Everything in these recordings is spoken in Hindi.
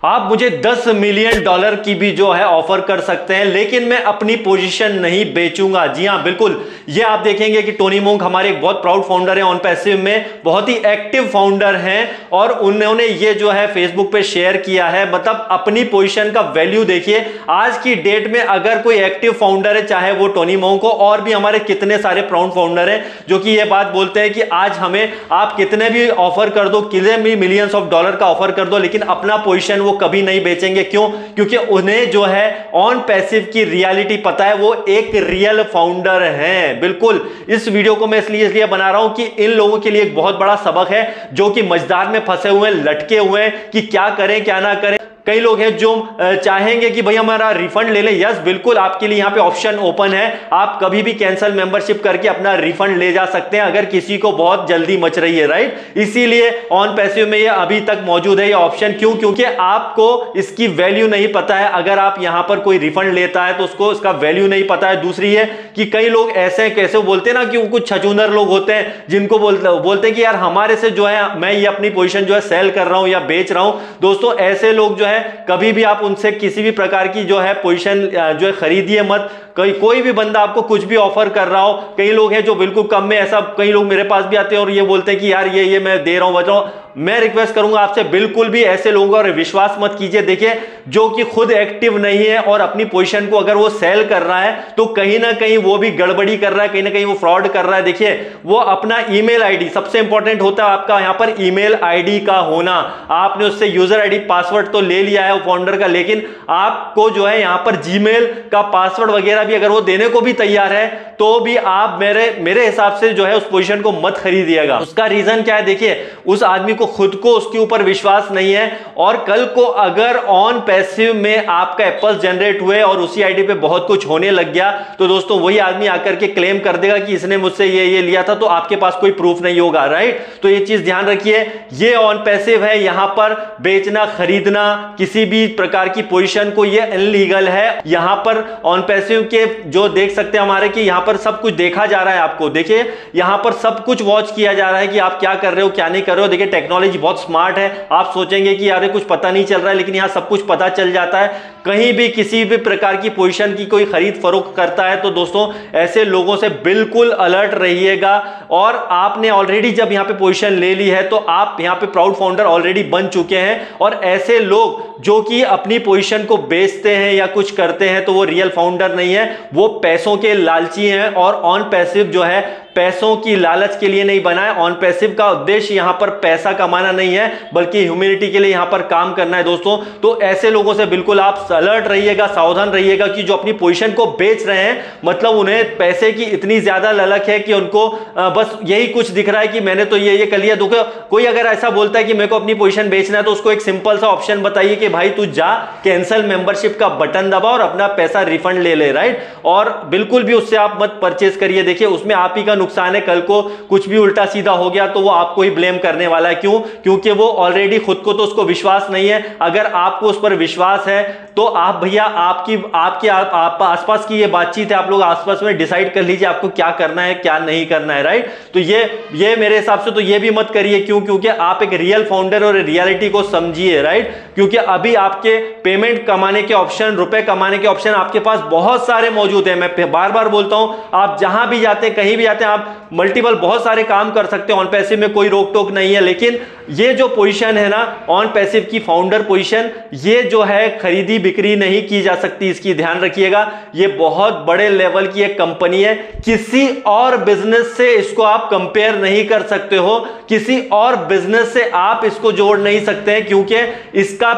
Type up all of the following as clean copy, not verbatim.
आप मुझे $10 मिलियन की भी जो है ऑफर कर सकते हैं, लेकिन मैं अपनी पोजीशन नहीं बेचूंगा। जी हां, बिल्कुल। ये आप देखेंगे कि टोनी मोंक हमारे एक बहुत प्राउड फाउंडर है, ऑन पैसिव में बहुत ही एक्टिव फाउंडर हैं, और उन्होंने ये जो है फेसबुक पे शेयर किया है। मतलब अपनी पोजीशन का वैल्यू देखिए। आज की डेट में अगर कोई एक्टिव फाउंडर है, चाहे वो टोनी मोंक हो, और भी हमारे कितने सारे प्राउड फाउंडर हैं जो कि ये बात बोलते हैं कि आज हमें आप कितने भी ऑफर कर दो, कितने भी मिलियंस ऑफ डॉलर का ऑफर कर दो, लेकिन अपना पोजीशन वो कभी नहीं बेचेंगे। क्यों? क्योंकि उन्हें जो है ऑन पैसिव की रियलिटी पता है, वो एक रियल फाउंडर हैं। बिल्कुल। इस वीडियो को मैं इसलिए बना रहा हूं कि इन लोगों के लिए एक बहुत बड़ा सबक है, जो कि मझधार में फंसे हुए हैं, लटके हुए हैं कि क्या करें क्या ना करें। कई लोग हैं जो चाहेंगे कि भाई हमारा रिफंड ले लें। यस, बिल्कुल, आपके लिए यहां पे ऑप्शन ओपन है। आप कभी भी कैंसिल मेंबरशिप करके अपना रिफंड ले जा सकते हैं, अगर किसी को बहुत जल्दी मच रही है, राइट। इसीलिए ऑन पैसिव में ये अभी तक मौजूद है ये ऑप्शन। क्यों? क्योंकि आपको इसकी वैल्यू नहीं पता है। अगर आप यहां पर कोई रिफंड लेता है तो उसको इसका वैल्यू नहीं पता है। दूसरी है कि कई लोग ऐसे कैसे बोलते हैं ना कि वो कुछ छछूंदर लोग होते हैं, जिनको बोलते हैं कि यार हमारे से जो है मैं ये अपनी पोजीशन जो है सेल कर रहा हूं या बेच रहा हूं। दोस्तों, ऐसे लोग जो है कभी भी आप उनसे किसी भी प्रकार की जो है पोजीशन जो है खरीदिए मत। कोई भी बंदा आपको कुछ भी ऑफर कर रहा हो, कई लोग हैं जो बिल्कुल कम में, ऐसा कई लोग मेरे पास भी आते हैं और ये बोलते हैं कि यार ये मैं दे रहा हूं, बच रहा हूं। मैं रिक्वेस्ट करूंगा आपसे, बिल्कुल भी ऐसे लोगों पर विश्वास मत कीजिए। देखिए, जो कि खुद एक्टिव नहीं है और अपनी पोजीशन को अगर वो सेल कर रहा है तो कहीं ना कहीं वो भी गड़बड़ी कर रहा है, कहीं ना कहीं वो फ्रॉड कर रहा है। देखिए, वो अपना ईमेल आईडी, सबसे इंपॉर्टेंट होता है आपका यहां पर ईमेल आईडी का होना। आपने उससे यूजर आईडी पासवर्ड तो ले लिया है फाउंडर का, लेकिन आपको जो है यहां पर जीमेल का पासवर्ड वगैरह भी अगर वो देने को भी तैयार है तो भी आप मेरे हिसाब से जो है उस पोजीशन को मत खरीदिएगा। उसका रीजन क्या है? देखिए, उस आदमी को खुद को उसके ऊपर विश्वास नहीं है, और कल को अगर ऑन पैसिव में आपका एप्पल्स जनरेट हुए और उसी आईडी पे बहुत कुछ होने लग गया तो दोस्तों वही आदमी आकर के क्लेम कर देगा कि इसने मुझसे ये लिया था, तो आपके पास कोई प्रूफ नहीं होगा, राइट। तो ये चीज ध्यान रखिए। ये ऑन पैसिव है, यहां पर बेचना खरीदना किसी भी प्रकार की पोजीशन को ये इनलीगल है। यहां पर ऑन पैसिव के जो देख सकते हैं हमारे कि यहां पर सब कुछ देखा जा रहा है। आपको देखिए, यहां पर सब कुछ वॉच किया जा रहा है कि आप क्या कर रहे हो क्या नहीं कर रहे हो। देखिए, टेक्नोलॉजी बहुत स्मार्ट है। आप सोचेंगे कि यार कुछ पता नहीं चल रहा है, लेकिन यहां सब कुछ पता चल जाता है। कहीं भी किसी भी प्रकार की पोजीशन की कोई खरीद फरोख्त करता है तो दोस्तों ऐसे लोगों से बिल्कुल अलर्ट रहिएगा। और आपने ऑलरेडी जब यहां पे पोजीशन ले ली है तो आप यहां पे प्राउड फाउंडर ऑलरेडी बन चुके हैं, और ऐसे लोग जो कि अपनी पोजीशन को बेचते हैं या कुछ करते हैं तो वो रियल फाउंडर नहीं है, वो पैसों के लालची हैं। और ऑन पैसिव जो है पैसों की लालच के लिए नहीं बना है। ऑन पैसिव का उद्देश्य यहां पर पैसा कमाना नहीं है, बल्कि ह्यूमैनिटी के लिए यहां पर काम करना है दोस्तों। तो ऐसे लोगों से बिल्कुल आप अलर्ट रहिएगा, सावधान रहिएगा कि जो अपनी पोजीशन को बेच रहे हैं, मतलब उन्हें पैसे की इतनी ज्यादा ललक है कि उनको बस यही कुछ दिख रहा है कि मैंने तो ये कर लिया। देखो, कोई अगर ऐसा बोलता है कि मेरे को अपनी पोजीशन बेचना है तो उसको एक सिंपल सा ऑप्शन बताइए कि भाई तू जा कैंसिल मेंबरशिप का बटन दबा और अपना पैसा रिफंड ले ले, राइट। और बिल्कुल भी उससे आप मत परचेज करिए। देखिए, उसमें आप ही का नुकसान है। कल को कुछ भी उल्टा सीधा हो गया तो वो आपको ही ब्लेम करने वाला है। क्यों? क्योंकि वो ऑलरेडी खुद को तो उसको विश्वास नहीं है। अगर आपको उस पर विश्वास है तो आप भैया आपके आसपास की ये बातचीत है, आप लोग आसपास में डिसाइड कर लीजिए आपको क्या करना है क्या नहीं करना है, राइट। तो ये मेरे हिसाब से तो ये भी मत करिए। क्यों? क्योंकि आप एक रियल फाउंडर और रियलिटी को समझिए, राइट। क्योंकि अभी आपके पेमेंट कमाने के ऑप्शन, रुपए कमाने के ऑप्शन आपके पास बहुत सारे मौजूद हैं। मैं बार बार बोलता हूं, आप जहां भी जाते हैं, कहीं भी जाते हैं, आप मल्टीपल बहुत सारे काम कर सकते हैं। ऑन पैसिव में कोई रोक टोक नहीं है। लेकिन ये जो पोजीशन है ना ऑन पैसिव की फाउंडर पोजीशन, ये जो है खरीदी बिक्री नहीं की जा सकती, इसकी ध्यान रखिएगा। ये बहुत बड़े लेवल की एक कंपनी है, किसी और बिजनेस से इसको आप कंपेयर नहीं कर सकते हो, किसी और बिजनेस से आप इसको जोड़ नहीं सकते हैं। क्योंकि इसका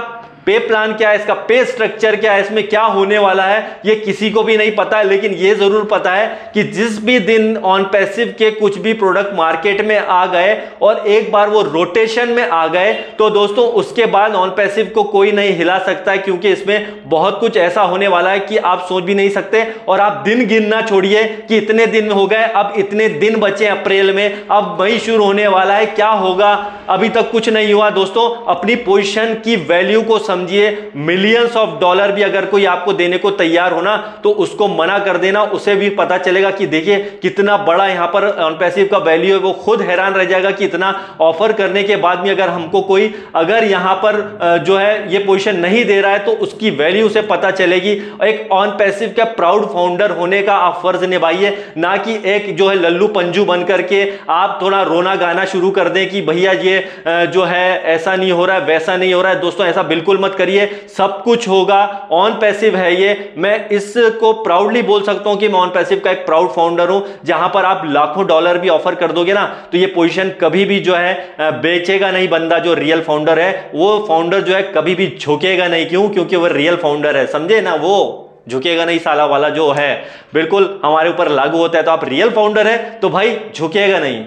पे प्लान क्या है, इसका पे स्ट्रक्चर क्या है, इसमें क्या होने वाला है, ये किसी को भी नहीं पता है। लेकिन ये जरूर पता है कि जिस भी दिन ऑन पैसिव के कुछ भी प्रोडक्ट मार्केट में आ गए और एक बार वो रोटेशन में आ गए तो दोस्तों उसके बाद ऑन पैसिव को कोई नहीं हिला सकता है। क्योंकि इसमें बहुत कुछ ऐसा होने वाला है कि आप सोच भी नहीं सकते। और आप दिन गिनना छोड़िए कि इतने दिन हो गए, अब इतने दिन बचे अप्रैल में, अब मई शुरू होने वाला है, क्या होगा, अभी तक कुछ नहीं हुआ। दोस्तों, अपनी पोजीशन की वैल्यू को समझिए मिलियंस ऑफ डॉलर भी अगर कोई आपको देने को तैयार हो ना, तो उसको मना कर देना। उसे भी पता चलेगा कि देखिए कितना बड़ा यहां पर ऑन पैसिव का वैल्यू है। वो खुद हैरान रह जाएगा कि इतना ऑफर करने के बाद में अगर हमको कोई अगर यहां पर जो है ये पोजीशन नहीं दे रहा है, तो उसकी वैल्यू उसे पता चलेगी। एक ऑन पैसिव का प्राउड फाउंडर होने का आप फर्ज निभाइए, ना कि एक जो है लल्लू पंजू बन करके आप थोड़ा रोना गाना शुरू कर दें कि भैया ये जो है ऐसा नहीं हो रहा है, वैसा नहीं हो रहा है। दोस्तों ऐसा बिल्कुल मत करिए, सब कुछ होगा। ऑन पैसिव है ये, मैं इसको प्राउडली बोल सकता हूं कि मैं ऑन पैसिव का एक प्राउड फाउंडर हूं। जहां पर आप लाखों डॉलर भी ऑफर कर दोगे ना, तो ये पोजीशन कभी भी जो है बेचेगा नहीं बंदा। जो रियल फाउंडर है, वो फाउंडर जो है कभी भी झुकेगा नहीं। क्यों? क्योंकि वो रियल फाउंडर है, समझे ना। वो झुकेगा नहीं साला वाला जो है बिल्कुल हमारे ऊपर लागू होता है। तो आप रियल फाउंडर है तो भाई झुकेगा नहीं।